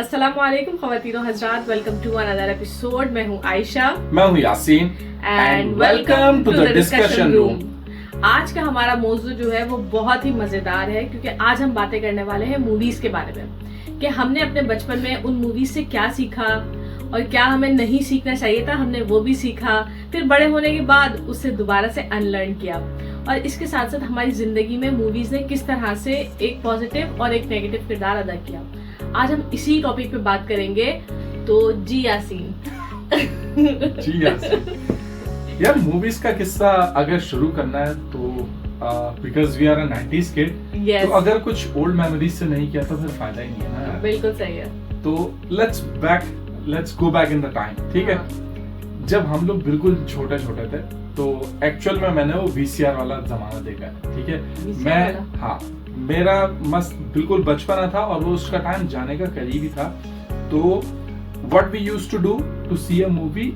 अस्सलामुअलैकुम ख़वातीनो हज़रात, welcome to another episode. मैं हूँ आयशा, मैं हूँ Yasin and welcome to the discussion room. आज का हमारा मौजू जो है वो बहुत ही मज़ेदार है, क्योंकि आज हम बातें करने वाले हैं मूवीज़ के बारे में कि हमने अपने बचपन में उन मूवीज़ से क्या सीखा और क्या हमें नहीं सीखना चाहिए था, हमने वो भी सीखा। फिर बड़े होने के बाद उससे दोबारा से अनलर्न किया, और इसके साथ साथ हमारी ज़िंदगी में मूवीज़ ने किस तरह से एक पॉजिटिव और एक नेगेटिव किरदार अदा किया। आज हम इसी टॉपिक पे बात करेंगे। तो जी यासीन यार, मूवीज का किस्सा अगर शुरू करना है तो because we are a 90s kid, तो अगर कुछ ओल्ड मेमोरीज से नहीं किया तो फिर फायदा ही नहीं है ना। बिल्कुल सही है। तो let's go back in the time, ठीक है। जब हम लोग बिल्कुल छोटे छोटे थे तो एक्चुअल में मैंने वो VCR वाला जमाना देखा है, ठीक है। मेरा मस्त बिल्कुल बचपना था और वो उसका टाइम जाने का करीब ही था। तो what we used to do to see a movie,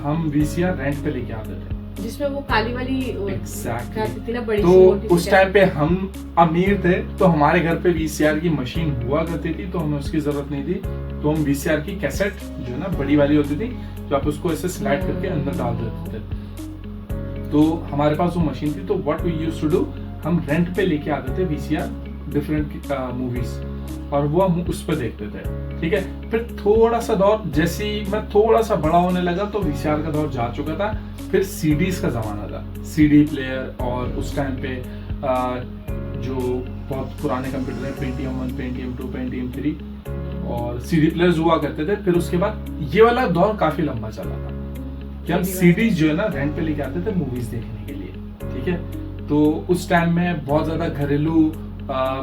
हम VCR रेंट पे लेके आते थे, जिसमें वो काली वाली exactly. ना बड़ी तो उस टाइम पे हम अमीर थे, तो हमारे घर पे VCR की मशीन हुआ करती थी, तो हमें उसकी जरूरत नहीं थी। तो हम VCR की कैसेट जो है ना बड़ी वाली होती थी, जो आप उसको ऐसे स्लाइड करके अंदर डाल देते थे, तो हमारे पास वो मशीन थी। तो what we used to do, हम रेंट पे लेके आते थे VCR डिफरेंट मूवीज, और वो हम उस पर देखते थे, ठीक है। फिर थोड़ा सा दौर, जैसे मैं थोड़ा सा बड़ा होने लगा तो VCR का दौर जा चुका था। फिर CDs का जमाना था, CD प्लेयर, और उस टाइम पे जो बहुत पुराने कंप्यूटर है, Pentium 1, Pentium 2, Pentium 3 और CD प्लेयर्स हुआ करते थे। फिर उसके बाद ये वाला दौर काफी लंबा चला था कि हम CDs जो है ना रेंट पे लेके आते थे मूवीज देखने के लिए, ठीक है। तो उस टाइम में बहुत ज्यादा घरेलू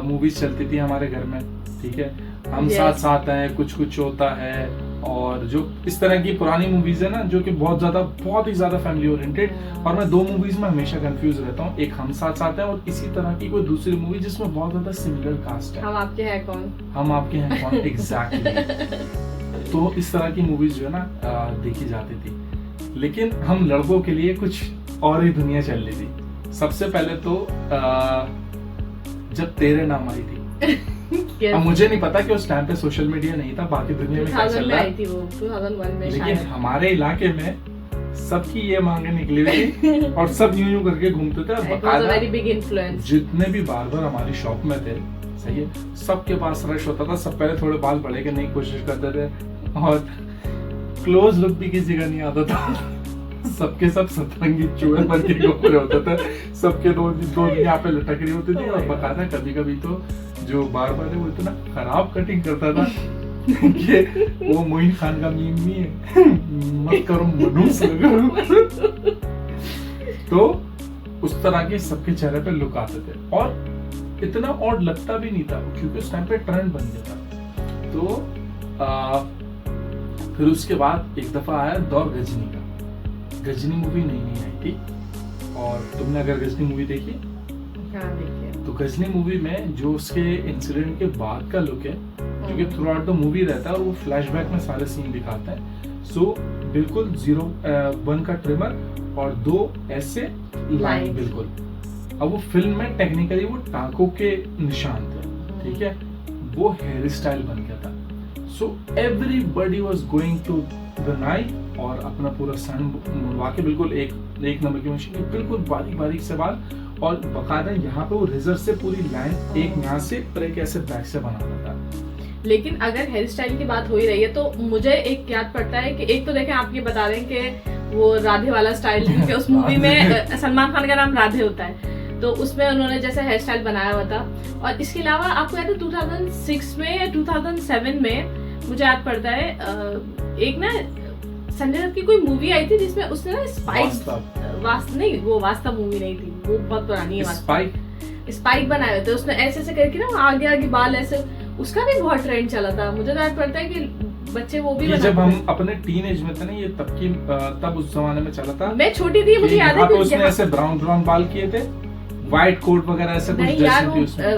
मूवीज चलती थी हमारे घर में, ठीक है। हम साथ साथ हैं, कुछ कुछ होता है, और जो इस तरह की पुरानी मूवीज है ना, जो कि बहुत ही ज्यादा फैमिली ओरिएंटेड। और मैं दो मूवीज में हमेशा कंफ्यूज रहता हूँ, एक हम साथ साथ हैं और इसी तरह की कोई दूसरी मूवी जिसमें बहुत ज्यादा सिमिलर कास्ट है, हम आपके हैं कौन, हम आपके हैं कौन, एग्जैक्टली। तो इस तरह की मूवीज जो है ना देखी जाती थी, लेकिन हम लड़कों के लिए कुछ और ही दुनिया चल रही थी। सबसे पहले तो जब तेरे नाम आई थी yes. अब मुझे नहीं पता कि उस टाइम पे सोशल मीडिया नहीं था, बाकी दुनिया में क्या चल रहा है, 2001 में, लेकिन हमारे इलाके में सबकी ये मांगे निकली हुई थी और सब यूं करके घूमते थे। जितने भी बार्बर हमारी शॉप में थे, सही है, सबके पास रश होता था। सब पहले थोड़े बाल बड़े करने की कोशिश करते थे, और क्लोज लुक भी किसी का नहीं आता था। सबके सब सतरंगी चूहे बन के घूम होते थे, सबके दो यहाँ पे लटक रही होती थी। और बकायदा कभी कभी तो जो बार्बर है वो इतना खराब कटिंग करता था कि वो मोइन खान का मीम नहीं है, मत करो मनुष्य करो। तो उस तरह के सबके चेहरे पे लुक आते थे, और इतना ऑड लगता भी नहीं था, क्योंकि उस टाइम पे ट्रेंड बन गया था। तो फिर उसके बाद एक दफा आया दौर गजनी का। गजनी मूवी नई आई थी, और तुमने अगर गजनी मूवी देखी? हाँ, देखी। तो गजनी मूवी में जो उसके इंसिडेंट के बाद का लुक है, जो कि थ्रू आउट द मूवी रहता है, और वो फ्लैशबैक में सारे सीन दिखाता है। सो बिल्कुल 0-1 का ट्रिमर और 2 ऐसे लाइन बिल्कुल। अब वो फिल्म में टेक्निकली वो टांकों के निशान थे, ठीक है, वो हेयर स्टाइल बन गया था। So everybody was going to the night, और अपना पूरा सन मुड़वा के बिल्कुल एक नंबर की मशीन, बिल्कुल बारीक बारीक से बाल, और बकायदा यहाँ पे वो रेजर से पूरी लाइन एक यहाँ से पर एक ऐसे बैक से बनाना था। लेकिन अगर हेयर स्टाइल की बात हो ही रही है तो मुझे एक याद पड़ता है कि एक तो देखें, आप ये बता रहे हैं कि वो राधे वाला स्टाइल, क्योंकि उस मूवी में सलमान खान का नाम राधे होता है, तो उसमें उन्होंने जैसे हेयर स्टाइल बनाया हुआ था। और इसके अलावा आपको याद है 2006 में या 2007 में मुझे याद पड़ता है एक ना संजय दत्त की कोई मूवी आई थी जिसमें उसने ना वास्तव मूवी नहीं थी, वो बहुत पुरानी है, स्पाइक बनाए हुए थे उसने, ऐसे करके ना आगे आगे बाल ऐसे, उसका भी बहुत ट्रेंड चला था। मुझे तो याद पड़ता है कि बच्चे वो भी जब हम अपने टीनेज में थे ना, ये तब उस जमाने में चला था। मैं छोटी थी, मुझे याद है कि उसने ऐसे ब्राउन बाल किए थे, व्हाइट कोट वगैरह ऐसे कुछ ड्रेस थी उसमें,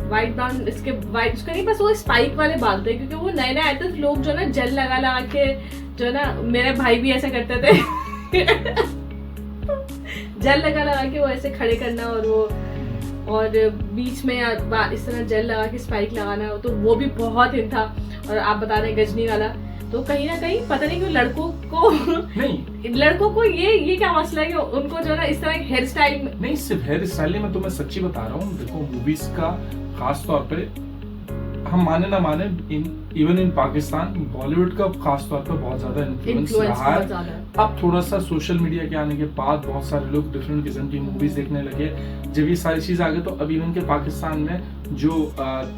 व्हाइट ब्राउन, इसके व्हाइट, उसका नहीं, बस वो स्पाइक वाले बाल थे, क्योंकि वो नए आए थे। लोग जो ना जेल लगा के, जो ना मेरे भाई भी ऐसे करते थे जेल लगा के वो ऐसे खड़े करना, और बीच में इस तरह जेल लगा के स्पाइक लगाना, तो वो भी बहुत इन था। और आप बता रहे हैं गजनी वाला, तो कहीं ना कहीं पता नहीं क्यों लड़कों को ये क्या मसला है कि उनको जो है ना इस तरह हेयर स्टाइल में, नहीं सिर्फ हेयर स्टाइल में, तो मैं सच्ची बता रहा हूँ, देखो मूवीज का खास तौर पे हम माने ना माने इवन इन पाकिस्तान बॉलीवुड का खास तौर पे बहुत ज्यादा इन्फ्लुएंस रहा है। अब थोड़ा सा सोशल मीडिया के आने के बाद बहुत सारे लोग डिफरेंट किस्म की मूवीज देखने लगे, जब ये सारी चीज आ गई तो अब इवन के पाकिस्तान में जो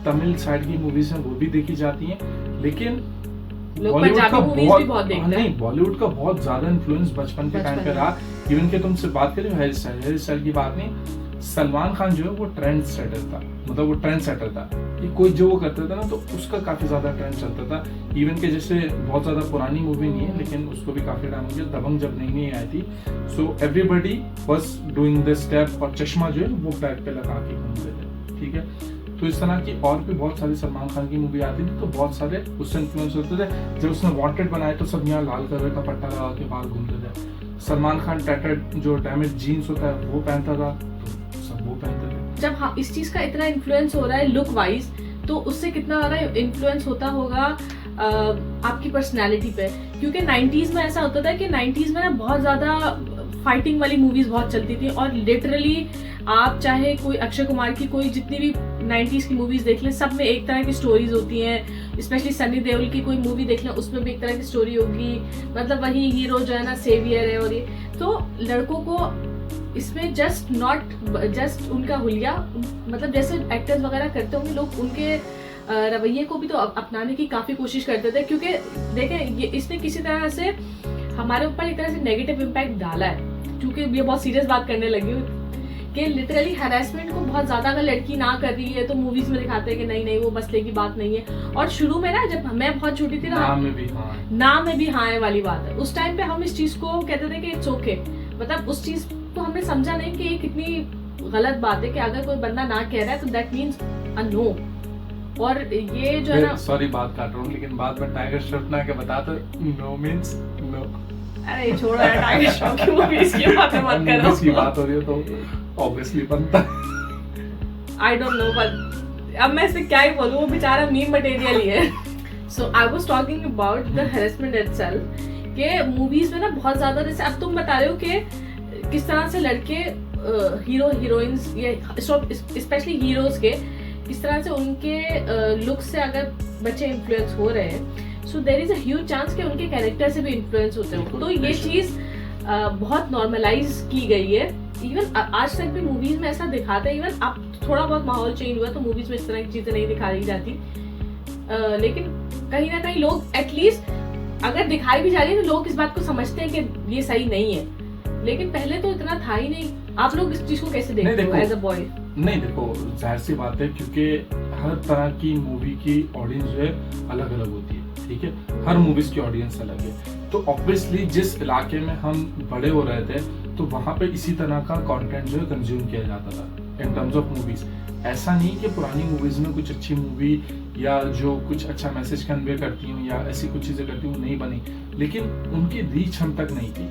तमिल साइड की मूवीज हैं वो भी देखी जाती हैं, लेकिन बॉलीवुड का बहुत ज्यादा इन्फ्लुएंस बचपन के टाइम पे रहा। इवन के तुमसे बात करें हेयर स्टाइल की बात नहीं, सलमान खान जो है वो ट्रेंड सेटर था, मतलब वो ट्रेंड सेटर था कि कोई जो वो करता था ना तो उसका काफी ज्यादा ट्रेंड चलता था। इवन के जैसे बहुत ज्यादा पुरानी मूवी नहीं है लेकिन उसको भी काफी टाइम हो गया, दबंग जब नई आई थी, so everybody was doing this step, और चश्मा जो है वो बैक पे लगा के घूमते थे, ठीक है। तो इस तरह की और भी बहुत सारी सलमान खान की मूवी आती थी, तो बहुत सारे उससे इन्फ्लुएंस होते थे। जब उसने वांटेड बनाया तो सब यहाँ लाल कलर का पट्टा लगा के बाहर घूमते थे। सलमान खान टैटर्ड जो डैमेज जीन्स होता है वो पहनता था, तो सब वो पहनते थे। जब हाँ इस चीज का इतना इन्फ्लुएंस हो रहा है लुक वाइज, तो उससे कितना ज्यादा इन्फ्लुएंस होता होगा आपकी पर्सनैलिटी पे, क्योंकि 90s में ऐसा होता था कि 90s में ना बहुत ज्यादा फाइटिंग वाली मूवीज बहुत चलती थी, और लिटरली आप चाहे कोई अक्षय कुमार की कोई जितनी भी 90s की मूवीज देख लें, सब में एक तरह की स्टोरीज होती हैं। स्पेशली सनी देओल की कोई मूवी देख लें, उसमें भी एक तरह की स्टोरी होगी, मतलब वही हीरो जो है ना सेवियर है, और ये तो लड़कों को इसमें जस्ट उनका हुलिया, मतलब जैसे एक्टर्स वगैरह करते होंगे लोग, उनके रवैये को भी तो अपनाने की काफी कोशिश करते थे, क्योंकि देखें ये इसने किसी तरह से हमारे ऊपर एक तरह से नेगेटिव इम्पैक्ट डाला है, क्योंकि ये बहुत सीरियस बात करने लगी हूँ कि लिटरली हैरेसमेंट को बहुत ज्यादा अगर लड़की ना कर रही है तो मूवीज में दिखाते हैं कि नहीं वो मसले की बात नहीं है। और शुरू में ना जब मैं बहुत छोटी थी ना, नाम में भी हाँ वाली बात है, उस टाइम पे हम इस चीज को कहते थे कि इट्स ओके, मतलब उस चीज को हमने समझा नहीं कि ये कितनी गलत बात है कि अगर कोई बंदा ना कह रहा है तो दैट मीन्स अ नो। और ये जो है ना, सॉरी बात काट रहा हूँ, लेकिन बाद में टाइगर श्रॉफ ना के बताते नो मींस नो। अरे छोड़ो यार, टाइगर श्रॉफ की मूवीज की बात मत करो, इसकी बात हो रही है तो ऑब्वियसली बनता है। आई डोंट नो, बट अब मैं इससे क्या ही बोलूं, वो बेचारा मीम मटेरियल ही है। So I was talking about the harassment itself, के मूवीज में ना बहुत ज्यादा, जैसे अब तुम बता रहे हो कि किस तरह से लड़के हीरो हीरोइंस या स्पेशली हीरोज के इस तरह से उनके लुक से अगर बच्चे इन्फ्लुएंस हो रहे हैं, so there is a huge chance कि उनके कैरेक्टर से भी इन्फ्लुएंस होते हैं। तो ये चीज बहुत नॉर्मलाइज की गई है। इवन आज तक भी मूवीज में ऐसा दिखाते हैं, इवन अब थोड़ा बहुत माहौल चेंज हुआ तो मूवीज में इस तरह की चीजें नहीं दिखाई जाती, लेकिन कहीं ना कहीं लोग एटलीस्ट अगर दिखाई भी जा रही है तो लोग इस बात को समझते हैं कि ये सही नहीं है, लेकिन पहले तो इतना था ही नहीं। आप लोग इस चीज को कैसे देखते हो एज अ बॉय? नहीं देखो, जाहिर सी बात है, क्योंकि हर तरह की मूवी की ऑडियंस जो है अलग अलग होती है, ठीक है, हर मूवीज की ऑडियंस अलग है। तो ऑब्वियसली जिस इलाके में हम बड़े हो रहे थे तो वहाँ पे इसी तरह का कंटेंट जो है कंज्यूम किया जाता था इन टर्म्स ऑफ मूवीज। ऐसा नहीं कि पुरानी मूवीज में कुछ अच्छी मूवी या जो कुछ अच्छा मैसेज कन्वे करती हूँ या ऐसी कुछ चीजें करती हूँ नहीं बनी, लेकिन उनकी रीच हम तक नहीं थी।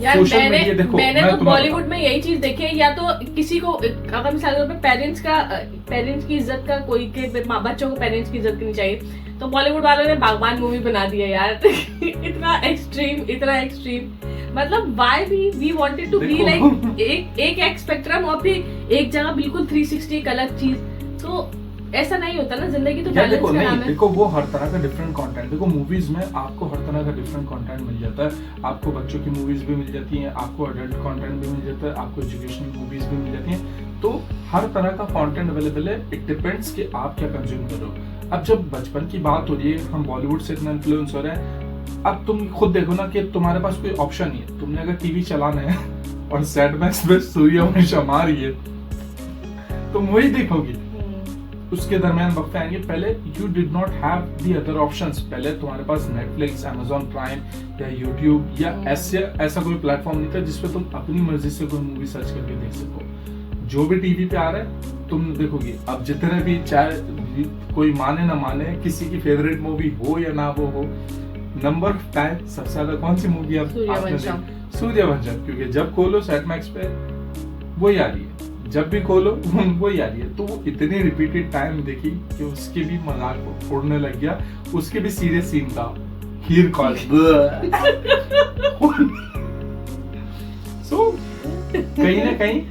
यार मैंने तो बॉलीवुड में यही चीज देखी है, या तो किसी को अगर मिसाल के तौर पे पेरेंट्स की इज्जत का, कोई के बच्चों को पेरेंट्स की इज्जत करनी चाहिए, तो बॉलीवुड वालों ने बागबान मूवी बना दी है यार। इतना एक्सट्रीम, मतलब why we wanted to be like एक स्पेक्ट्रम और फिर एक जगह बिल्कुल 360 एक अलग चीज। तो ऐसा नहीं होता ना, जिंदगी तो बैलेंस का नाम है। देखो वो हर तरह का डिफरेंट कंटेंट, देखो मूवीज में आपको हर तरह का डिफरेंट कंटेंट मिल जाता है। आपको बच्चों की मूवीज भी मिल जाती हैं, आपको एडल्ट कंटेंट भी मिल जाता है, आपको एजुकेशनल मूवीज भी मिल जाती हैं। तो हर तरह का कंटेंट अवेलेबल है, इट डिपेंड्स कि आप क्या कंज्यूम कर रहे हो। अब जब बचपन की बात हो रही है, हम बॉलीवुड से इतना इन्फ्लुएंस हो रहे हैं, अब तुम खुद देखो ना कि तुम्हारे पास कोई ऑप्शन नहीं है। तुमने अगर टीवी चलाना है और सेट मैक्स पे सूर्यवंशम आ रही है तुम वही देखोगी। उसके दरमियान वक्त आएंगे, पहले you did not have the other options. पहले तुम्हारे पास नेटफ्लिक्स, अमेज़न प्राइम या यूट्यूब या ऐसा कोई प्लेटफॉर्म नहीं था जिसपे तुम अपनी मर्जी से कोई मूवी सर्च करके देख सको। जो भी टीवी पे आ रहा है तुम देखोगी। अब जितने भी, चाहे कोई माने ना माने, किसी की फेवरेट मूवी हो या ना वो हो, नंबर 10 सबसे ज्यादा कौन सी मूवी अब सूर्यवंशम, क्योंकि जब खोलो सेट मैक्स पे वही आ रही है। जब भी खोलो वही आ रही है। तो वो इतनी रिपीटेड टाइम देखी कि उसके भी मजाक उड़ने लग गया। उसके भी सीरियस सीन था, हीर कॉल सो कहीं ना कहीं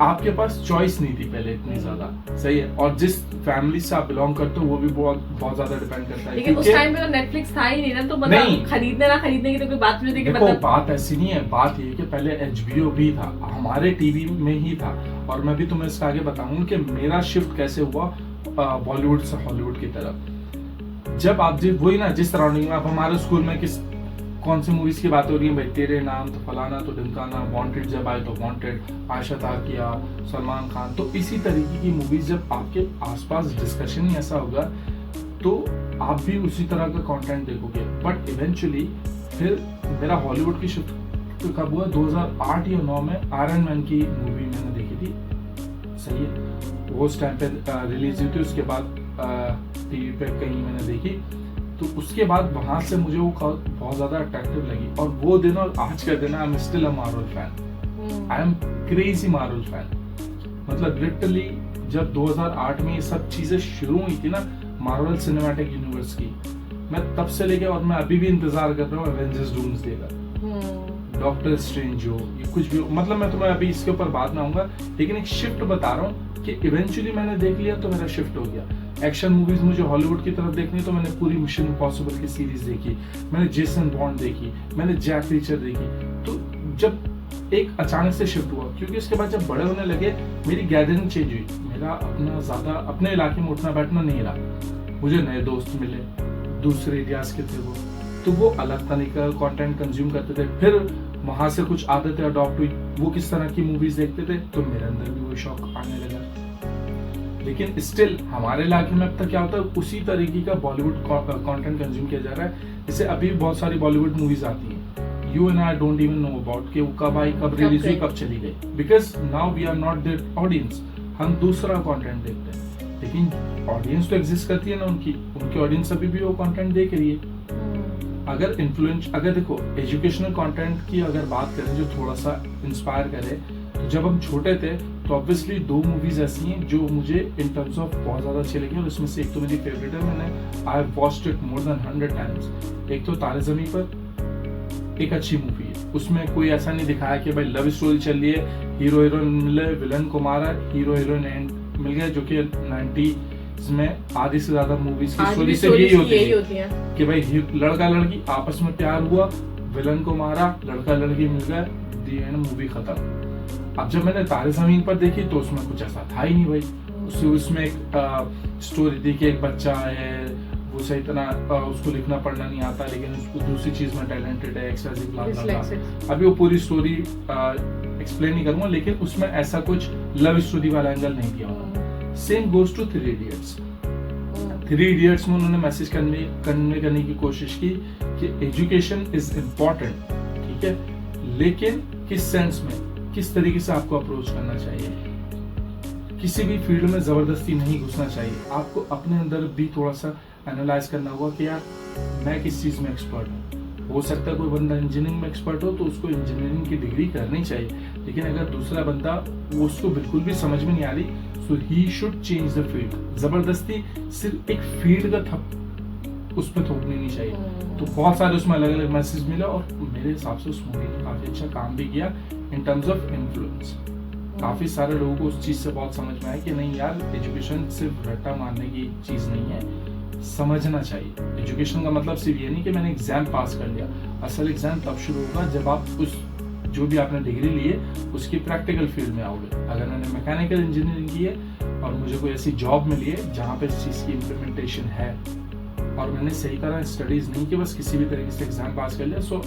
आपके पास चॉइस नहीं थी पहले इतनी ज्यादा, सही है। और जिस फैमिली से आप बिलोंग करते हो वो भी बहुत ज्यादा डिपेंड करता है। लेकिन उस टाइम पे तो नेटफ्लिक्स था ही नहीं ना, तो मतलब खरीदने ना खरीदने की तो कोई बात नहीं थी कि मतलब बात ऐसी नहीं है। बात ये कि पहले HBO भी था, हमारे टीवी में ही था। और मैं भी तुम्हें इसका आगे बताऊंगा कि मेरा शिफ्ट कैसे हुआ बॉलीवुड से हॉलीवुड की तरफ। जब आप वही ना जिस सराउंडिंग में आप हमारे स्कूल में कौन सी मूवीज की बात हो रही है भाई, तेरे नाम तो फलाना तो ढिमकाना, वांटेड जब आए तो वांटेड, आयशा ताकिया, सलमान खान, तो इसी तरीके की मूवीज जब आपके आसपास डिस्कशन ही ऐसा होगा तो आप भी उसी तरह का कंटेंट देखोगे। बट इवेंचुअली फिर मेरा हॉलीवुड की शिफ्ट कब हुआ, 2008 या 9 में आयरन मैन की मूवी मैंने देखी थी, सही है। वो उस टाइम पे रिलीज हुई थी, उसके बाद टीवी पे कहीं मैंने देखी। तो उसके बाद वहां से मुझे वो बहुत ज्यादा अट्रैक्टिव लगी। और वो दिन और आज का दिन I am still a Marvel fan, I am crazy Marvel fan. मतलब लिटरली जब 2008 में ये सब चीजें शुरू हुई थी ना मार्वल सिनेमैटिक यूनिवर्स की, मैं तब से लेके और मैं अभी भी इंतजार कर रहा हूँ एवेंजर्स डूम्सडे का, डॉक्टर स्ट्रेंज हो, ये कुछ भी हो। मतलब मैं तुम्हें अभी इसके ऊपर बात ना आऊंगा, लेकिन एक शिफ्ट बता रहा हूँ कि इवेंचुअली मैंने देख लिया तो मेरा शिफ्ट हो गया। एक्शन मूवीज मुझे हॉलीवुड की तरफ देखनी, तो मैंने पूरी मिशन इम्पॉसिबल की सीरीज देखी, मैंने जेसन बॉन्ड देखी, मैंने जैक रीचर देखी। तो जब एक अचानक से शिफ्ट हुआ, क्योंकि उसके बाद जब बड़े होने लगे मेरी गैदरिंग चेंज हुई, मेरा अपना ज्यादा अपने इलाके में उठना बैठना नहीं रहा, मुझे नए दोस्त मिले, दूसरे एरियाज के थे वो, तो वो अलग तरह का कंटेंट कंज्यूम करते थे। फिर वहां से कुछ आदतें अडॉप्ट हुई, वो किस तरह की मूवीज देखते थे, तो मेरे अंदर भी वो शौक आने लगा। लेकिन स्टिल हमारे इलाके में अब तक क्या होता है, उसी तरीके का बॉलीवुड कंटेंट कंज्यूम किया जा रहा है। जैसे अभी बहुत सारी बॉलीवुड मूवीज आती हैं, you and I don't even know about कि वो कब आई, कब रिलीज हुई, कब चली गई, because now we are not their audience, हम दूसरा कंटेंट देखते हैं। लेकिन ऑडियंस तो एग्जिस्ट करती है ना, उनकी ऑडियंस अभी भी वो कंटेंट देख रही है। अगर देखो एजुकेशनल कंटेंट की अगर बात करें जो थोड़ा सा इंस्पायर करे, तो जब हम छोटे थे तो ऑब्वियसली 2 मूवीज ऐसी हैं जो मुझे इन टर्म्स ऑफ बहुत ज्यादा अच्छी लगी, और इसमें से एक तो मेरी फेवरेट है, मैंने I have watched it more than 100 times. एक तो तारे ज़मीं पर, एक अच्छी मूवी है, उसमें कोई ऐसा नहीं दिखाया कि भाई लव स्टोरी चल रही है, हीरो हीरोइन मिले, विलन को मारा, हीरो हीरोइन एंड मिल गया, जो कि 90s में आधी से ज्यादा मूवीज की स्टोरी से यही होती है कि भाई लड़का लड़की आपस में प्यार हुआ, विलन को मारा, लड़का लड़की मिल गया, दी एंड मूवी खत्म। अब जब मैंने तारे ज़मीन पर देखी तो उसमें कुछ ऐसा था ही नहीं भाई। उसमें एक स्टोरी थी कि एक बच्चा है, वो सही तरह उसको लिखना पढ़ना नहीं आता, लेकिन उसको दूसरी चीज में टैलेंटेड है, एक्स्ट्रा। अभी वो पूरी स्टोरी एक्सप्लेन नहीं करूंगा, लेकिन उसमें ऐसा कुछ लव स्टोरी वाला एंगल नहीं दिया हुआ। Same goes to 3 idiots. 3 idiots में उन्होंने मैसेज कन्वे करने की कोशिश की कि एजुकेशन इज इम्पोर्टेंट, ठीक है, लेकिन किस सेंस में, किस तरीके से आपको अप्रोच करना चाहिए। किसी भी फील्ड में जबरदस्ती नहीं घुसना चाहिए, आपको अपने अंदर भी थोड़ा सा एनालाइज करना होगा कि यार मैं किस चीज में एक्सपर्ट हूँ। हो सकता है कोई बंदा इंजीनियरिंग में एक्सपर्ट हो तो उसको इंजीनियरिंग की डिग्री करनी चाहिए, लेकिन अगर दूसरा बंदा वो उसको बिल्कुल भी समझ में नहीं आ रही, so he should change the field. जबरदस्ती सिर्फ एक फील्ड का थप उस पर थोपनी नहीं चाहिए। तो बहुत सारे उसमें अलग अलग मैसेज मिला, और मेरे हिसाब से उस मूवी ने काफी अच्छा काम भी किया इन टर्म्स ऑफ इन्फ्लुएंस। काफी सारे लोगों को उस चीज से बहुत समझ में आया कि नहीं यार, एजुकेशन सिर्फ रट्टा मारने की चीज नहीं है, समझना चाहिए। एजुकेशन का मतलब सिर्फ ये नहीं कि मैंने एग्जाम पास कर लिया, असल एग्जाम तब शुरू होगा जब आप उस जो भी आपने डिग्री ली है उसकी प्रैक्टिकल फील्ड में आओगे। अगर मैंने मैकेनिकल इंजीनियरिंग की है और मुझे कोई ऐसी जॉब मिली है जहाँ पे इस चीज की इम्प्लीमेंटेशन है, और मैंने सही तरह स्टडीज नहीं की, बस किसी भी तरीके से एग्जाम पास कर लिया, सो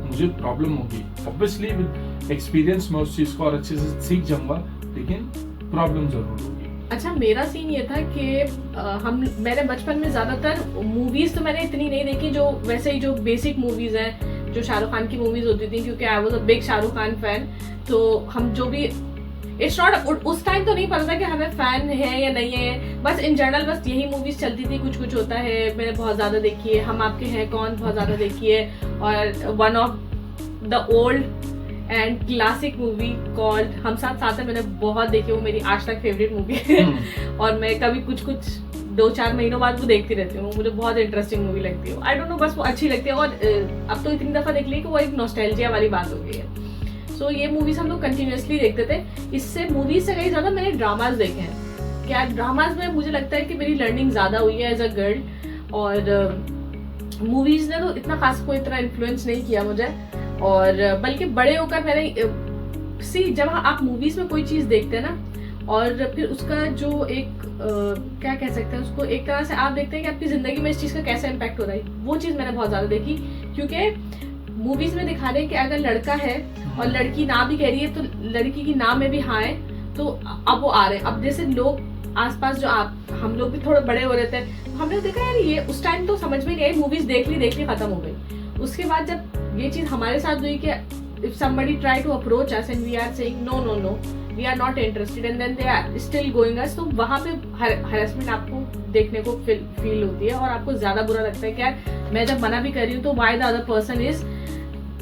मुझे प्रॉब्लम होगी। ऑब्वियसली विद एक्सपीरियंस मैं उस चीज को और अच्छे से सीख जाऊंगा, लेकिन प्रॉब्लम जरूर होगी। अच्छा, मेरा सीन ये था कि मैंने बचपन में ज्यादातर मूवीज तो मैंने इतनी नहीं देखी, जो वैसे ही जो बेसिक मूवीज हैं, जो शाहरुख खान की मूवीज होती थी, क्योंकि I was a big Shahrukh Khan fan. तो हम जो भी इट्स नॉट उस टाइम तो नहीं पता था कि हमें फैन है या नहीं है, बस इन जनरल बस यही मूवीज चलती थी। कुछ कुछ होता है मैंने बहुत ज्यादा देखी है, हम आपके हैं कौन बहुत ज्यादा देखी है, और one of the old and classic movie called हम साथ साथ हैं। मैंने बहुत देखी, वो मेरी आज तक फेवरेट मूवी है और मैं कभी कुछ 2-4 महीनों बाद वो देखती रहती हूँ। मुझे बहुत इंटरेस्टिंग मूवी लगती है। आई डोंट नो, बस वो अच्छी लगती है और अब तो इतनी दफा देख ली कि वो एक नॉस्टैल्जिया वाली बात हो गई है। सो ये मूवीज हम लोग कंटिन्यूअसली देखते थे। इससे मूवीज से कहीं ज्यादा मैंने ड्रामाज देखे हैं। क्या ड्रामाज में मुझे लगता है कि मेरी लर्निंग ज्यादा हुई है एज अ गर्ल, और मूवीज ने तो इतना खास कोई इतना इन्फ्लुएंस नहीं किया मुझे। और बल्कि बड़े होकर मैंने जब आप मूवीज में कोई चीज देखते हैं ना, और फिर उसका जो एक क्या कह सकते हैं उसको, एक तरह से आप देखते हैं कि आपकी जिंदगी में इस चीज का कैसा इम्पैक्ट हो रहा है, वो चीज मैंने बहुत ज्यादा देखी। क्योंकि मूवीज में दिखा रहे हैं कि अगर लड़का है और लड़की ना भी कह रही है तो लड़की की ना में भी हाँ है, तो अब वो आ रहे हैं। अब जैसे लोग आसपास जो हम लोग भी थोड़े बड़े हो रहे थे, तो हमने देखा यार ये उस टाइम तो समझ में नहीं आई, मूवीज देख ली खत्म हो गई। उसके बाद जब ये चीज हमारे साथ हुई कि if somebody try to approach us and we are saying no we are not interested and then they are still going us, तो वहाँ पे harassment आपको देखने को फील होती है और आपको ज्यादा बुरा लगता है कि यार मैं जब मना भी कर रही हूँ तो why the other person is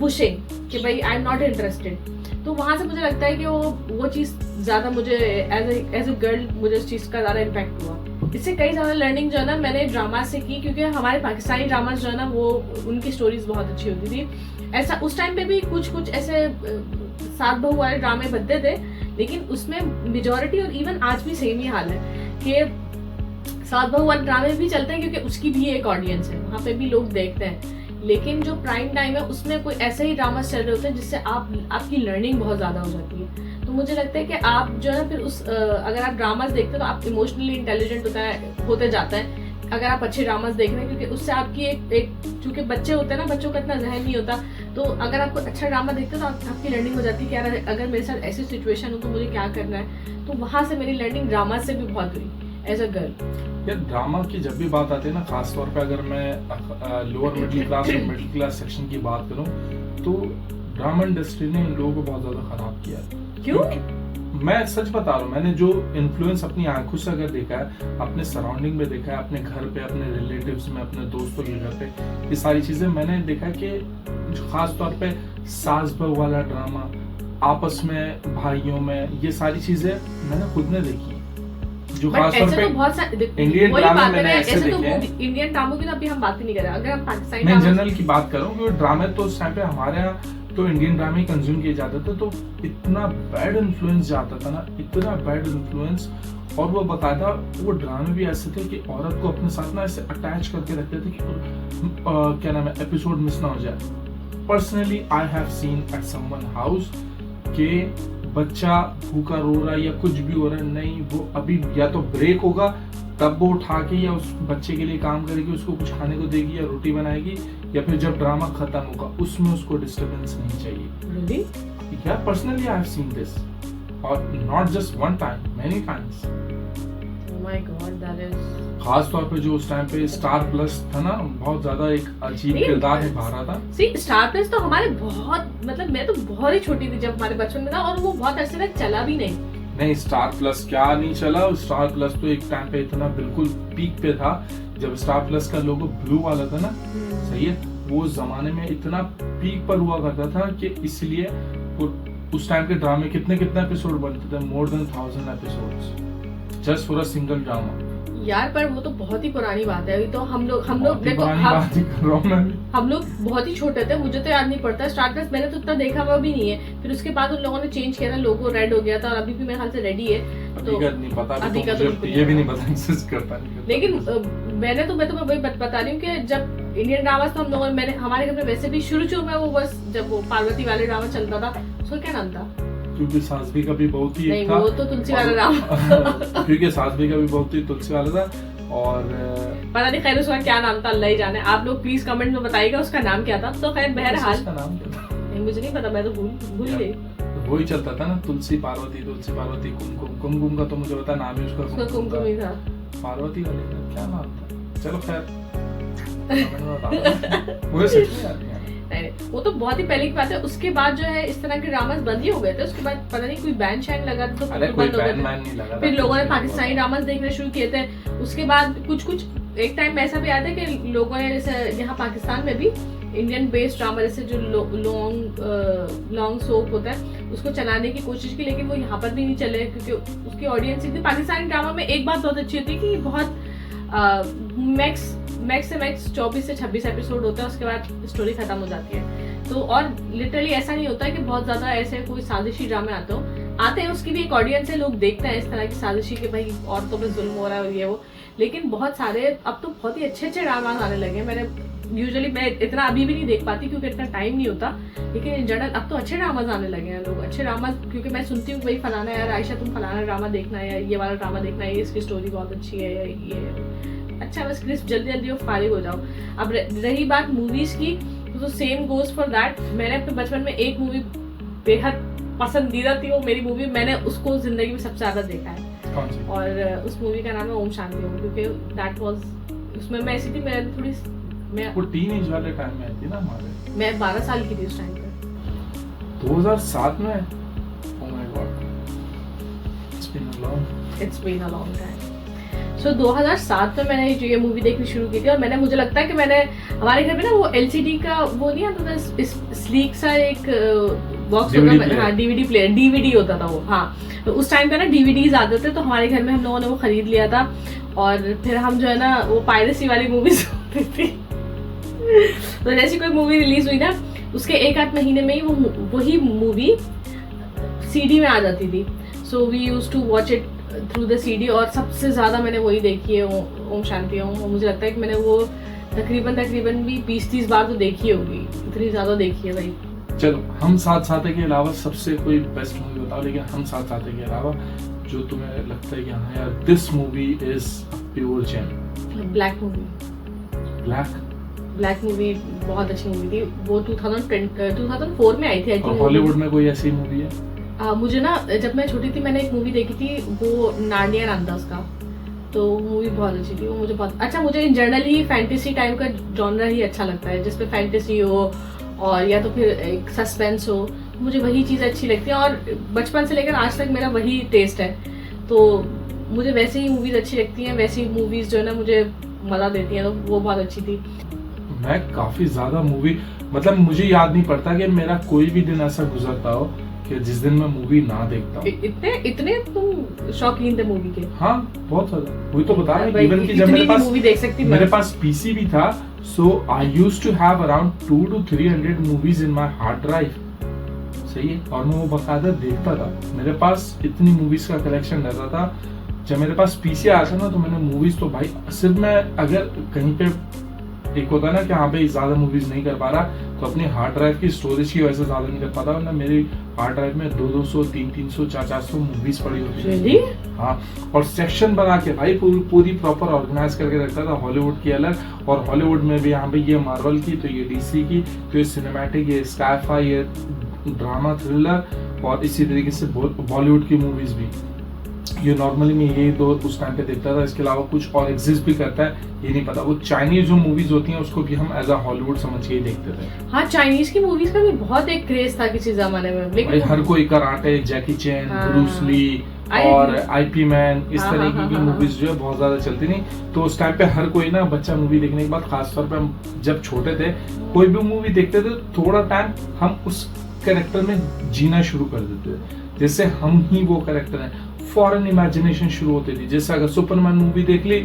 pushing कि भाई I am not interested। तो वहाँ से मुझे लगता है कि वो चीज़ ज़्यादा मुझे एज ए गर्ल मुझे उस चीज़ का ज़्यादा इम्पैक्ट हुआ। इससे कई ज़्यादा लर्निंग जो है ना मैंने ड्रामा से की, क्योंकि हमारे पाकिस्तानी ड्रामाज जो है ना वो उनकी स्टोरीज बहुत अच्छी होती थी। ऐसा उस टाइम पे भी कुछ ऐसे सात बहू वाले ड्रामे बनते थे, लेकिन उसमें मेजॉरिटी और इवन आज भी सेम ही हाल है कि सात बहू वाले ड्रामे भी चलते हैं क्योंकि उसकी भी एक ऑडियंस है, वहाँ पे भी लोग देखते हैं। लेकिन जो प्राइम टाइम है उसमें कोई ऐसे ही ड्रामा चल रहे होते हैं जिससे आपकी लर्निंग बहुत ज़्यादा हो जाती है। तो मुझे लगता है कि आप जो है फिर अगर आप ड्रामाज देखते हैं तो आप इमोशनली इंटेलिजेंट होते जाते हैं अगर आप अच्छे ड्रामाज देख रहे हैं, क्योंकि उससे आपकी एक चूंकि बच्चे होते हैं ना, बच्चों का इतना जहन नहीं होता, तो अगर आपको अच्छा ड्रामा देखते हैं तो आपकी लर्निंग हो जाती है कि यार अगर मेरे साथ ऐसी सिचुएशन हो तो मुझे क्या करना है। तो वहाँ से मेरी लर्निंग ड्रामा से भी बहुत हुई एज अ गर्ल। यार ड्रामा की जब भी बात आती है ना, खास तौर पे अगर मैं लोअर मिडिल क्लास और मिडिल क्लास सेक्शन की बात करूं, तो ड्रामा इंडस्ट्री ने इन लोगों को बहुत ज्यादा खराब किया। क्यों? मैं सच बता रहा हूँ, मैंने जो इन्फ्लुएंस अपनी आंखों से अगर देखा है, अपने सराउंडिंग में देखा है, अपने घर पे, अपने रिलेटिव्स में, अपने दोस्तों के घर पे, ये सारी चीजें मैंने देखा कि खास तौर पे सास बहू वाला ड्रामा, आपस में भाइयों में, ये सारी चीजें मैंने खुद ने देखी। जो खास तौर पे बहुत सारे इंडियन ड्रामे मैंने ऐसे देखे हैं। इंडियन ड्रामों की तो अभी हम बात ही नहीं कर रहे। अगर हम पाकिस्तानी मैं जनरल की बात करूं, क्योंकि ड्रामे तो उस टाइम पे हमारे यहाँ तो इंडियन ड्रामे कंज्यूम किए जाते थे, तो इतना बैड इन्फ्लुएंस जाता था ना, इतना बैड इन्फ्लुएंस। और वो बताता, वो ड्रामे भी ऐसे थे कि औरत को अपने साथ ना ऐसे अटैच करके रखते थे कि क्या नाम है, एपिसोड मिस ना हो जाए। Personally I have seen at someone house के बच्चा भूखा रो रहा है या कुछ भी हो रहा है, नहीं वो अभी या तो ब्रेक होगा तब वो उठा के या उस बच्चे के लिए काम करेगी, उसको कुछ खाने को देगी या रोटी बनाएगी, या फिर जब ड्रामा खत्म होगा उसमें उसको डिस्टर्बेंस नहीं चाहिए। Really? Yeah, personally I have seen this, or not just one time, many times. Oh my God, that is. खास तौर पे जो उस टाइम पे स्टार प्लस था ना, बहुत ज्यादा एक अजीब किरदार निभा रहा था। स्टार प्लस तो हमारे बहुत, मतलब मैं तो बहुत ही छोटी थी जब हमारे बचपन में था, और वो बहुत ऐसे तक चला भी नहीं। स्टार प्लस क्या नहीं चला, स्टार प्लस तो एक टाइम पे इतना बिल्कुल पीक पे था जब स्टार प्लस का लोगो ब्लू वाला था ना, सही है, वो जमाने में इतना पीक पर हुआ करता था कि इसलिए उस टाइम के ड्रामे कितने एपिसोड बनते थे, more than 1000 episodes just for a single drama. यार पर वो तो बहुत ही पुरानी बात है। तो हम लोग देखो हम लोग बहुत ही छोटे थे, मुझे तो याद नहीं पड़ता। स्टार प्लस मैंने तो इतना देखा हुआ भी नहीं है। फिर उसके बाद उन लोगों ने चेंज किया था, लोगो रेड हो गया था, और अभी भी मेरे ख्याल से रेडी है। तो नहीं पता, अभी तो मुझे ये भी नहीं पता एक्सेस करता नहीं। लेकिन मैं तो वही बता रही हूँ कि जब इंडियन ड्रामास तो हम लोगों ने, हमारे घर में वैसे भी शुरू में वो बस जब वो पार्वती वाले ड्रामा चलता था, उसका क्या नाम था? क्योंकि सास भी का भी बहुत ही नहीं, वो तो तुलसी वाला ड्रामा क्योंकि सास भी का भी बहुत ही तुलसी वाला था, और पता नहीं खैर उसका क्या नाम था, अल्लाह ही जाने। आप लोग प्लीज कमेंट में बताइएगा उसका नाम क्या था। तो खैर बहरहाल उसका नाम क्या था नहीं, मुझे नहीं पता, मैं तो भूल गई। वही चलता था ना, तुलसी पार्वती कुमकुम का तो मुझे पता नाम ही उसका कुमकुम ही था। पार्वती वाले का क्या नाम था? चलो खैर मुझे सच में याद नहीं। वो तो बहुत ही पहले की बात है। उसके बाद जो है इस तरह के ड्रामास बंद ही हो गए थे। उसके बाद पता नहीं कोई बैन शायद लगा था, तो बंद हो गए थे। फिर लोगों ने पाकिस्तानी ड्रामास देखने शुरू किए थे। उसके बाद कुछ एक टाइम ऐसा भी आता है कि लोगों ने जैसे यहाँ पाकिस्तान में भी इंडियन बेस्ड ड्रामा जैसे जो लॉन्ग सोप होता है उसको चलाने की कोशिश की, लेकिन वो यहाँ पर भी नहीं चले क्योंकि उसकी ऑडियंस इतनी। पाकिस्तानी ड्रामा में एक बात बहुत अच्छी होती है कि बहुत मैक्स से मैक्स 24 से 26 एपिसोड होता है, उसके बाद स्टोरी खत्म हो जाती है। तो और लिटरली ऐसा नहीं होता है कि बहुत ज्यादा ऐसे कोई साजिशी ड्रामे आते हैं, उसकी भी एक ऑडियंस है, लोग देखते हैं इस तरह की साजिशी कि भाई औरतों पे जुल्म हो रहा है और ये वो। लेकिन बहुत सारे अब तो बहुत ही अच्छे ड्रामा आने लगे। मैं इतना अभी भी नहीं देख पाती क्योंकि इतना टाइम नहीं होता, लेकिन इन जनरल अब तो अच्छे ड्रामाज आने लगे हैं। लोग अच्छे ड्रामा, क्योंकि मैं सुनती हूँ भाई फलाना यार आयशा तुम फलाना ड्रामा देखना है या ये वाला ड्रामा देखना है, इसकी स्टोरी बहुत अच्छी है या ये अच्छा, बस क्रिस्प जल्दी जल्दी फारिग हो जाओ। अब रही बात मूवीज की, तो सेम गोज फॉर दैट। मैंने अपने बचपन में एक मूवी बेहद पसंदीदा थी, वो मेरी मूवी, मैंने उसको जिंदगी में सबसे ज्यादा देखा है और उस मूवी का नाम है ओम शांति ओम, क्योंकि दैट वाज, उसमें मैं ऐसी थी, मैं थोड़ी वो टीनेज वाले टाइम में थी ना हमारे, मैं 12 साल की थी उस टाइम पे, 2007 में। Oh my god, it's been a long time. So 2007 में मैंने ये मूवी देखनी शुरू की थी और मुझे लगता है कि मैंने हमारे घर में ना वो LCD का वो नहीं आता था स्लीक सा एक बॉक्स होता था, हाँ DVD प्लेयर, DVD होता था वो, हाँ। तो उस टाइम पे ना DVDs आते थे, तो हमारे घर में हम लोगों ने वो खरीद लिया था और फिर हम जो है ना वो पायरेसी वाली मूवीज होती थी। तो जैसी कोई मूवी रिलीज हुई ना, उसके 1-8 महीने में ही वही मूवी CD में आ जाती थी। So we used to watch it through the CD और सबसे ज्यादा मैंने वही देखी है, ओम शांति ओम। मुझे लगता है कि मैंने वो तकरीबन भी 20-30 बार तो देखी होगी, इतनी ज्यादा देखी है भाई। चलो, हम साथ साथे के अलावा सबसे कोई बेस्ट मूवी बताओ, लेकिन हम साथ साथे के अलावा जो तुम्हें लगता है कि हाँ यार this movie is pure gem. Black movie, black movie बहुत अच्छी मूवी थी, वो 2004 में आई थी। हॉलीवुड में कोई ऐसी मूवी है? मुझे ना जब मैं छोटी थी मैंने एक मूवी देखी थी, वो नार्निया नाम था उसका, तो मूवी बहुत अच्छी थी वो, मुझे बहुत अच्छा। मुझे in general he fantasy type का जॉनर ही अच्छा लगता है, जिसपे फैंटेसी हो और या तो फिर एक सस्पेंस हो, मुझे वही चीज़ अच्छी लगती है और बचपन से लेकर आज तक मेरा वही टेस्ट है। तो मुझे वैसे ही मूवीज अच्छी लगती हैं, वैसी मूवीज जो है ना मुझे मजा देती हैं, तो वो बहुत अच्छी थी। मैं काफी ज्यादा मूवी, मतलब मुझे याद नहीं पड़ता कि मेरा कोई भी दिन ऐसा गुजरता हो कि जिस दिन मैं मूवी ना देखता हूँ। इतने तुम शौकीन थे मूवी के? हाँ, बहुत ज्यादा। वही तो बता रहा हूँ, इवन कि जब मेरे पास PC भी था, so I used to have around 200 to 300 movies in my hard drive। सही है, और मैं वो बकायदा देखता था। मेरे पास इतनी मूवीज का कलेक्शन रहता था। जब मेरे पास PC आया था ना, तो मैंने मूवीज तो भाई सिर्फ मैं अगर कहीं पे एक होता है ना कि हाँ भाई ज्यादा मूवीज नहीं कर पा रहा, तो अपनी हार्ड ड्राइव की स्टोरेज की वजह से ज्यादा नहीं कर पाता, वरना मेरी हार्ड ड्राइव में 200, 300, 400 मूवीज पड़ी होती थी। हाँ, और सेक्शन बना के भाई पूरी प्रॉपर ऑर्गेनाइज करके रखता था। हॉलीवुड की अलग, और हॉलीवुड में भी यहाँ पे ये मार्वल की, तो ये DC की, तो ये सिनेमैटिक, ये स्काई-फाई, ये ड्रामा थ्रिलर, और इसी तरीके से बॉलीवुड की मूवीज भी। ये नॉर्मली मैं यही दो उस टाइम पे देखता था, इसके अलावा कुछ और एग्जिस्ट भी करता है ये नहीं पता। वो चाइनीज जो मूवीज होती हैं उसको भी हम एज अ हॉलीवुड समझ के ही देखते थे। हाँ, चाइनीज की मूवीज का भी बहुत एक क्रेज था किसी जमाने में, लेकिन हर कोई कराटे, जैकी चैन, ब्रूस ली और IP मैन, इस तरीके की मूवीज जो है बहुत ज्यादा चलती नहीं। तो उस टाइम पे हर कोई ना बच्चा मूवी देखने के बाद, खासतौर पे हम जब छोटे थे, कोई भी मूवी देखते थे थोड़ा टाइम हम उस कैरेक्टर में जीना शुरू कर देते थे, जैसे हम ही वो कैरेक्टर हैं। फॉरेन इमेजिनेशन शुरू होती थी, जैसे अगर सुपरमैन मूवी देख ली,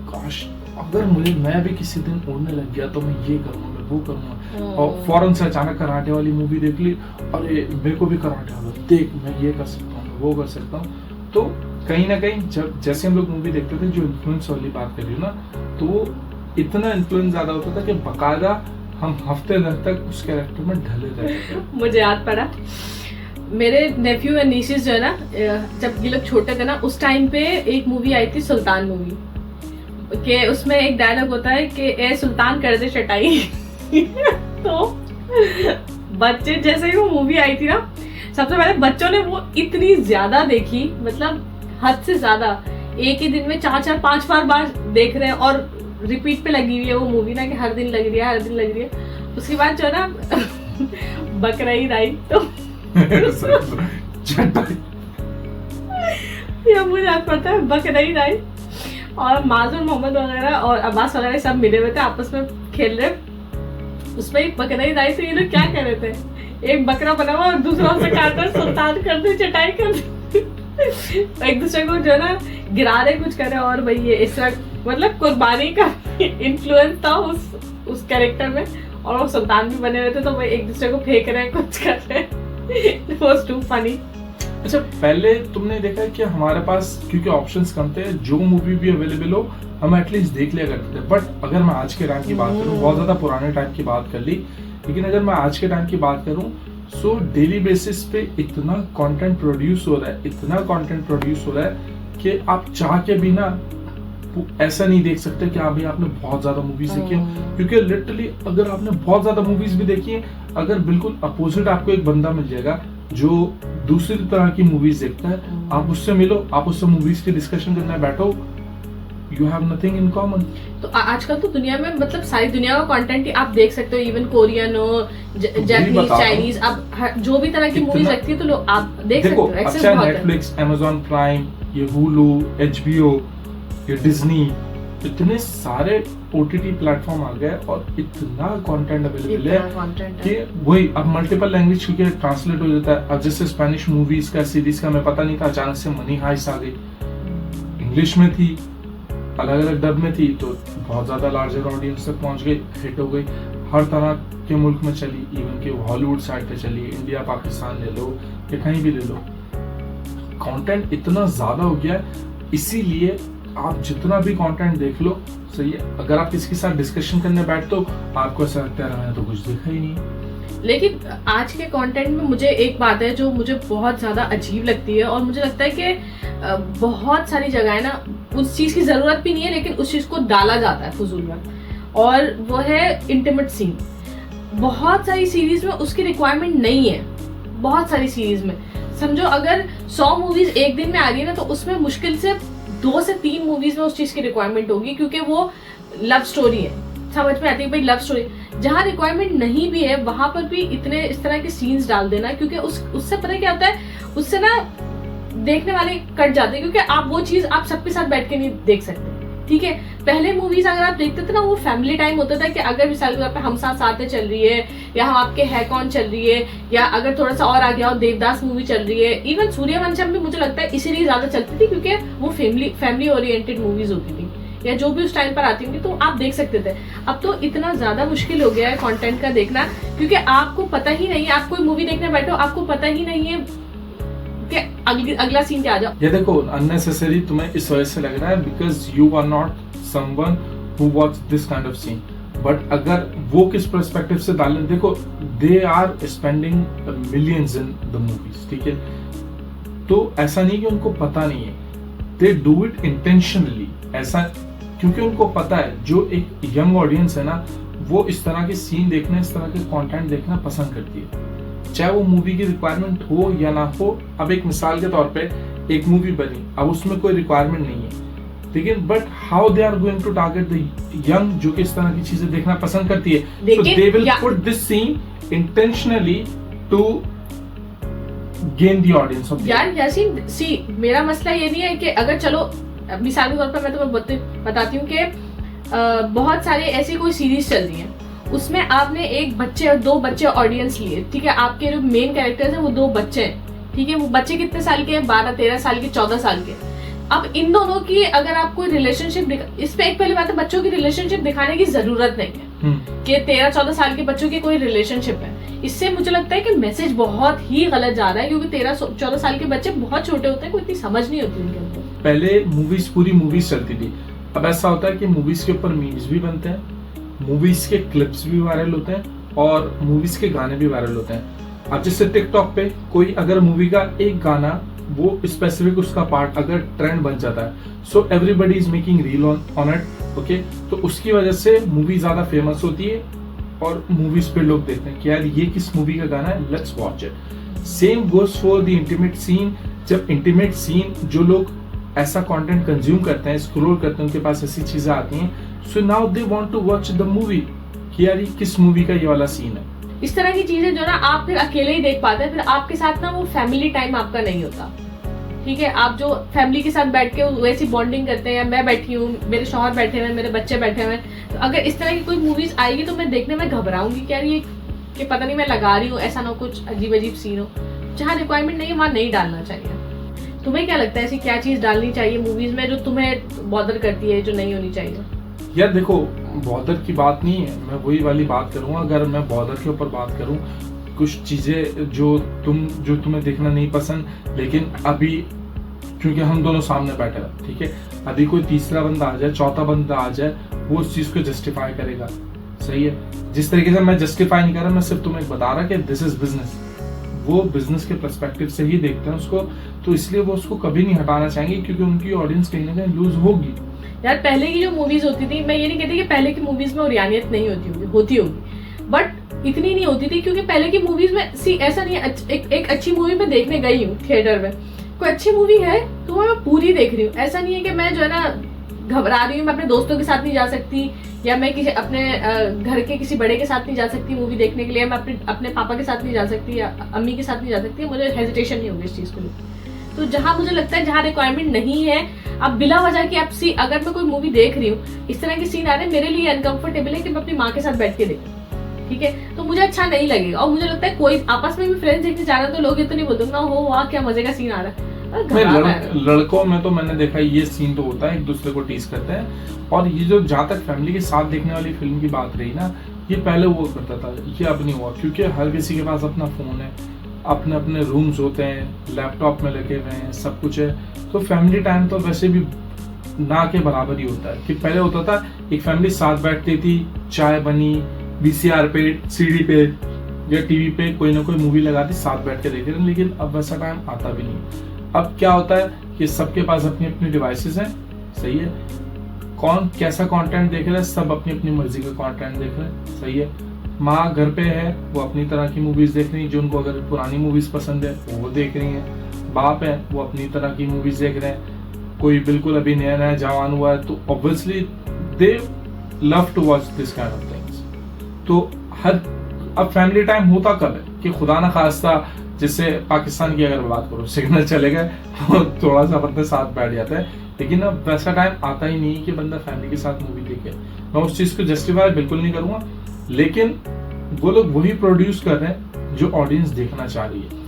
काश अगर मैं भी किसी दिन उड़ने लग गया तो मैं ये करूंगा, मैं वो करूंगा। और फॉरेन से अचानक कराटे वाली मूवी देख ली, अरे मेरे को भी कराटे आता, देख मैं ये कर सकता हूँ, वो कर सकता हूँ। तो कहीं ना कहीं जब जैसे हम लोग मूवी देखते थे, जो इन्फ्लुएंस वाली बात कर रही हूँ ना, तो वो इतना इन्फ्लुएंस ज्यादा होता था कि बकायदा हम हफ्ते भर तक उस कैरेक्टर में ढले रहते थे। मुझे याद पड़ा, मेरे नेफ्यू एंड नीसेस जो है ना, जब ये लोग छोटे थे ना, उस टाइम पे एक मूवी आई थी सुल्तान मूवी, के उसमें एक डायलॉग होता है कि ए सुल्तान कर दे चटाई। तो बच्चे जैसे ही वो मूवी आई थी ना, सबसे पहले बच्चों ने वो इतनी ज्यादा देखी, मतलब हद से ज्यादा, एक ही दिन में 4-4, 5 बार देख रहे हैं और रिपीट पे लगी हुई है वो मूवी ना, कि हर दिन लग रही है। उसके बाद जो है ना बकरा ईद आई, तो या मुझे याद पड़ता है बकरा ईद आई, और माजूर मोहम्मद वगैरह और अब्बास वगैरह सब मिले हुए थे, आपस में खेल रहे। उसमें एक बकरा ईद आई थी, ये लोग क्या कह रहे थे, एक बकरा बना हुआ और दूसरा उसे काटकर सुल्तान कर दे, चटाई कर दे, एक दूसरे को जो है ना गिरा रहे, कुछ करे। और भाई ये इस तरह मतलब कुर्बानी का इन्फ्लुएंस था उस कैरेक्टर में, और वो सुल्तान भी बने हुए थे, तो वो एक दूसरे को फेंक रहे हैं, कुछ कर रहे हैं। Was to funny. अच्छा, पहले तुमने देखा कि हमारे पास क्योंकि ऑप्शंस कम थे, जो मूवी भी अवेलेबल हो हम एटलीस्ट देख लिया करते थे। बट अगर मैं आज के टाइम की बात करूं, बहुत ज्यादा पुराने टाइम की बात कर ली, लेकिन अगर मैं आज के टाइम की बात करूं, सो डेली बेसिस पे इतना कंटेंट प्रोड्यूस हो रहा है, इतना कंटेंट प्रोड्यूस हो रहा है कि आप चाह के भी ना ऐसा नहीं देख सकते कि अभी आपने बहुत ज्यादा मूवीज देखी है। क्योंकि लिटरली अगर आपने बहुत ज्यादा मूवीज भी देखी है, अगर बिल्कुल अपोजिट आपको एक बंदा मिल जाएगा जो दूसरी तरह की मूवीज देखता है, आप उससे मिलो, आप उससे मूवीज की डिस्कशन करने बैठो, you have nothing in common. तो आजकल तो दुनिया में मतलब सारी दुनिया का कंटेंट आप देख सकते हो, इवन कोरियन हो, जापानीज, चाइनीज, आप जो भी तरह की मूवीज रखती है तो लोग आप देख सकते हो। अच्छा, नेटफ्लिक्स, अमेज़न प्राइम, ये हुलू, HBO, ये डिज्नी, इतने सारे OTT प्लेटफॉर्म आ गए और इतना कंटेंट अवेलेबल है कि वही अब मल्टीपल लैंग्वेज क्योंकि ट्रांसलेट हो जाता है। अब जैसे स्पेनिश मूवीज का, सीरीज का मैं पता नहीं था, अचानक से मनी हाइस्ट आ गई, इंग्लिश में थी, अलग अलग डब में थी, तो बहुत ज्यादा लार्जर ऑडियंस तक पहुंच गई, हिट हो गई, हर तरह के मुल्क में चली, इवन के हॉलीवुड साइड पे चली, इंडिया पाकिस्तान ले लो या कहीं भी ले लो, कंटेंट इतना ज्यादा हो गया। इसीलिए आप जितना भी कंटेंट देख लो सही है, अगर आप किसी के साथ डिस्कशन करने बैठते हो आपको ऐसा लगता है मैंने तो कुछ देखा ही नहीं। लेकिन आज के कंटेंट में मुझे एक बात है जो मुझे बहुत ज्यादा अजीब लगती है, और मुझे लगता है कि बहुत सारी जगह है ना उस चीज की जरूरत भी नहीं है, लेकिन उस चीज को डाला जाता है फजूल में, और वो है इंटीमेट सीन। बहुत सारी सीरीज में उसकी रिक्वायरमेंट नहीं है। बहुत सारी सीरीज में समझो अगर 100 मूवीज एक दिन में आ रही है ना, तो उसमें मुश्किल से 2 से 3 मूवीज में उस चीज की रिक्वायरमेंट होगी, क्योंकि वो लव स्टोरी है। समझ में आती है भाई लव स्टोरी, जहाँ रिक्वायरमेंट नहीं भी है वहां पर भी इतने इस तरह के सीन्स डाल देना, क्योंकि उससे पता क्या होता है, उससे ना देखने वाले कट जाते हैं, क्योंकि आप वो चीज आप सबके साथ बैठ के नहीं देख सकते। ठीक है, पहले मूवीज अगर आप देखते थे ना, वो फैमिली टाइम होता था कि अगर मिसाल के तौर पे हम साथ साथ चल रही है, या हम आपके है कौन चल रही है, या अगर थोड़ा सा और आ गया हो देवदास मूवी चल रही है, इवन सूर्यवंशम भी मुझे लगता है इसीलिए ज्यादा चलती थी क्योंकि वो फैमिली ओरिएंटेड मूवीज होती थी, या जो भी उस टाइम पर आती थी, तो आप देख सकते थे। अब तो इतना ज्यादा मुश्किल हो गया है कंटेंट का देखना, क्योंकि आपको पता ही नहीं है, आप कोई मूवी देखने बैठो आपको पता ही नहीं है कि अगला सीन क्या आ जाओ। ये देखो अननेसेसरी तुम्हें इस वजह से लग रहा है because you are not someone who watch this kind of scene, but अगर वो किस पर्सपेक्टिव से डालें, देखो they are spending millions in the movies, ठीक है, तो ऐसा नहीं कि उनको पता नहीं है, दे डू इट इंटेंशनली, ऐसा क्योंकि उनको पता है जो एक यंग ऑडियंस है ना, वो इस तरह के सीन देखना, इस तरह के कंटेंट देखना पसंद करती है, चाहे वो मूवी की रिक्वायरमेंट हो या ना हो। अब एक मिसाल के तौर पे एक मूवी बनी, अब उसमें कोई रिक्वायरमेंट नहीं है, लेकिन but how they are going to target the young जो कि इस तरह की चीजें देखना पसंद करती है, so they will put this scene intentionally to gain the audience of यार यासीन सी, मेरा मसला ये नहीं है कि अगर चलो मिसाल के तौर पर मैं तुम्हें बताती हूँ कि बहुत सारे ऐसी कोई सीरीज चल रही है, उसमें आपने एक बच्चे और 2 बच्चे ऑडियंस लिए, ठीक है, आपके जो मेन कैरेक्टर्स हैं वो 2 बच्चे हैं, ठीक है, वो बच्चे कितने साल के हैं, 12-13 साल के, 14 साल के। अब इन दोनों की अगर आप कोई रिलेशनशिप इस पे एक पहली बात है, बच्चों की रिलेशनशिप दिखाने की जरूरत नहीं है कि 13-14 साल के बच्चों की कोई रिलेशनशिप है। इससे मुझे लगता है कि मैसेज बहुत ही गलत जा रहा है, क्योंकि 13-14 साल के बच्चे बहुत छोटे होते हैं, कोई इतनी समझ नहीं होती उनके अंदर। पहले मूवीज पूरी मूवीज चलती थी, अब ऐसा होता है कि मूवीज के ऊपर मीम्स भी बनते हैं, मूवीज के क्लिप्स भी वायरल होते हैं, और मूवीज के गाने भी वायरल होते हैं। अब जैसे टिकटॉक पे कोई अगर मूवी का एक गाना वो स्पेसिफिक उसका पार्ट अगर ट्रेंड बन जाता है, so everybody is making reel on it, okay, तो उसकी वजह से मूवी ज्यादा फेमस होती है और मूवीज पे लोग देखते हैं कि यार ये किस मूवी का गाना है, let's watch it. Same goes for the intimate scene. जब इंटीमेट सीन जो लोग ऐसा कंटेंट कंज्यूम करते हैं, स्क्रॉल करते हैं, उनके पास ऐसी चीजें आती हैं, so now they want to watch the movie कि यार ये किस मूवी का ये वाला सीन है। इस तरह की चीजें जो ना आप फिर अकेले ही देख पाते हैं, फिर आपके साथ ना वो फैमिली टाइम आपका नहीं होता, ठीक है, आप जो फैमिली के साथ बैठ के वैसी बॉन्डिंग करते हैं, या मैं बैठी हूँ, मेरे शौहर बैठे हुए हैं, मेरे बच्चे बैठे हुए हैं, तो अगर इस तरह की कोई मूवीज आएगी तो मैं देखने में घबराऊंगी क्या, ये कि पता नहीं मैं लगा रही हूँ, ऐसा ना कुछ अजीब अजीब सीन हो। जहाँ रिक्वायरमेंट नहीं है वहाँ नहीं डालना चाहिए। तुम्हें क्या लगता है ऐसी क्या चीज डालनी चाहिए मूवीज में जो तुम्हें बॉदर करती है, जो नहीं होनी चाहिए? यार देखो, बॉदर की बात नहीं है, मैं वही वाली बात करूँगा। अगर मैं बॉदर के ऊपर बात करूँ, कुछ चीजें जो तुम्हें देखना नहीं पसंद, लेकिन अभी क्योंकि हम दोनों सामने बैठे हैं, ठीक है, अभी कोई तीसरा बंदा आ जाए, चौथा बंदा आ जाए, वो उस चीज को जस्टिफाई करेगा। सही है, जिस तरीके से मैं जस्टिफाई नहीं कर रहा, मैं सिर्फ तुम्हें बता रहा कि दिस इज बिजनेस। वो बिजनेस के पर्सपेक्टिव से ही देखते हैं उसको, तो इसलिए वो उसको कभी नहीं हटाना चाहेंगे, क्योंकि उनकी ऑडियंस कहीं ना कहीं लूज होगी। यार पहले की जो मूवीज होती थी, मैं ये नहीं कहती कि पहले की मूवीज में ओरियानियत नहीं होती होगी, बट इतनी नहीं होती थी, क्योंकि पहले की मूवीज में ऐसा नहीं है, एक अच्छी मूवी मैं देखने गई हूँ थिएटर में, कोई अच्छी मूवी है तो मैं पूरी देख रही हूँ। ऐसा नहीं है कि मैं जो है ना घबरा रही हूँ, मैं अपने दोस्तों के साथ नहीं जा सकती, या मैं किसी अपने घर के किसी बड़े के साथ नहीं जा सकती मूवी देखने के लिए, मैं अपने पापा के साथ नहीं जा सकती या अम्मी के साथ नहीं जा सकती, मुझे हेजिटेशन नहीं होगी इस चीज को लेकर। तो जहां मुझे लगता है जहां रिक्वायरमेंट नहीं है, अब बिला वजह की अगर मैं कोई मूवी देख रही हूँ, इस तरह के सीन आ रहे हैं, मेरे लिए अनकंफर्टेबल है कि मैं अपनी माँ के साथ बैठ के देखूं, ठीक है, तो मुझे अच्छा नहीं लगेगा। और मुझे लगता है कोई आपस में भी फ्रेंड्स देखने जा रहे हैं तो लोग ये तो नहीं बोलते ना हो वाह क्या मजे का सीन आ रहा है। लड़कों में तो मैंने देखा ये सीन तो होता है, एक दूसरे को टीज करते हैं। और ये जो जहाँ तक फैमिली के साथ देखने वाली फिल्म की बात रही ना, ये पहले हुआ करता था, ये अब नहीं हुआ, क्योंकि हर किसी के पास अपना फोन है, अपने अपने रूम्स होते हैं, लैपटॉप में लगे हुए हैं, सब कुछ है, तो फैमिली टाइम तो वैसे भी ना के बराबर ही होता है। कि पहले होता था एक फैमिली साथ बैठती थी, चाय बनी, वीसीआर पे, सीडी पे या टीवी पे कोई ना कोई मूवी लगाती, साथ बैठ के देख रहे हैं। लेकिन अब वैसा टाइम आता भी नहीं। अब क्या होता है कि सबके पास अपनी अपनी डिवाइसेस हैं, सही है, कौन कैसा कंटेंट देख रहा है, सब अपनी अपनी मर्जी का कंटेंट देख रहे हैं, सही है। माँ घर पे है, वो अपनी तरह की मूवीज देख रही है, जो उनको अगर पुरानी मूवीज पसंद है वो देख रही हैं। बाप है, वो अपनी तरह की मूवीज देख रहे हैं। कोई बिल्कुल अभी नया नया जवान हुआ है तो obviously they love to watch this kind of things. तो अब फैमिली टाइम होता कब है कि खुदा ना खास्ता, जैसे पाकिस्तान की अगर बात करो, सिग्नल चले गए तो थोड़ा सा बंदे साथ बैठ जाता है, लेकिन अब वैसा टाइम आता ही नहीं कि बंदा फैमिली के साथ मूवी देखे। मैं उस चीज को जस्टिफाई बिल्कुल नहीं करूंगा, लेकिन वो लोग वही प्रोड्यूस कर रहे हैं जो ऑडियंस देखना चाह रही है।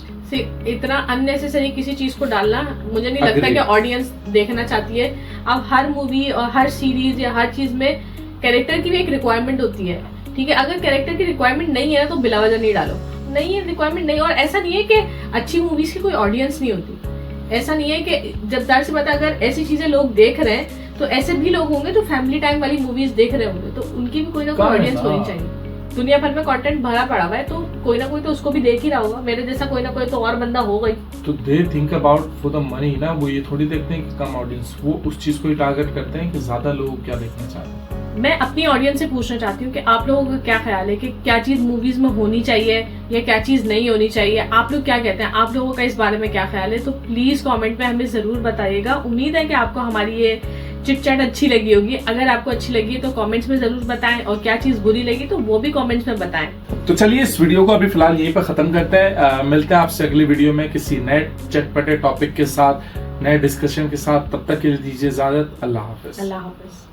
इतना अननेसेसरी किसी चीज को डालना मुझे नहीं लगता कि ऑडियंस देखना चाहती है। अब हर मूवी और हर सीरीज या हर चीज में कैरेक्टर की भी एक रिक्वायरमेंट होती है, ठीक है, अगर कैरेक्टर की रिक्वायरमेंट नहीं है ना तो बिला वजह नहीं डालो, नहीं है रिक्वायरमेंट नहीं। और ऐसा नहीं है कि अच्छी मूवीज की कोई ऑडियंस नहीं होती, ऐसा नहीं है कि जब जाहिर सी बात है अगर ऐसी चीजें लोग देख रहे हैं तो ऐसे भी लोग होंगे जो फैमिली टाइम वाली मूवीज देख रहे होंगे, तो उनकी भी कोई ना कोई ऑडियंस होनी चाहिए। दुनिया भर में कंटेंट भरा पड़ा हुआ है, तो कोई ना कोई तो उसको भी देख ही रहा होगा, मेरे जैसा कोई ना कोई तो और बंदा होगा ही। तो they think about for the money ना, वो ये थोड़ी देखते हैं कि कम ऑडियंस, वो उस चीज को ही टारगेट करते हैं कि ज्यादा लोग क्या देखना चाहते हैं। मैं अपनी ऑडियंस से पूछना चाहती हूँ कि आप लोगों का क्या ख्याल है कि क्या चीज मूवीज में होनी चाहिए या क्या चीज नहीं होनी चाहिए, आप लोग क्या कहते हैं, आप लोगों का इस बारे में क्या ख्याल है, तो प्लीज कमेंट में हमें जरूर बताइएगा। उम्मीद है कि आपको हमारी ये चिट चैट अच्छी लगी होगी। अगर आपको अच्छी लगी तो कमेंट्स में जरूर बताएं, और क्या चीज बुरी लगी तो वो भी कमेंट्स में बताएं। तो चलिए इस वीडियो को अभी फिलहाल यहीं पर खत्म करते हैं। मिलते हैं आपसे अगली वीडियो में किसी नए चटपटे टॉपिक के साथ, नए डिस्कशन के साथ। तब तक के लिए दीजिए इजाजत। अल्लाह हाफिज। अल्लाह हाफिज।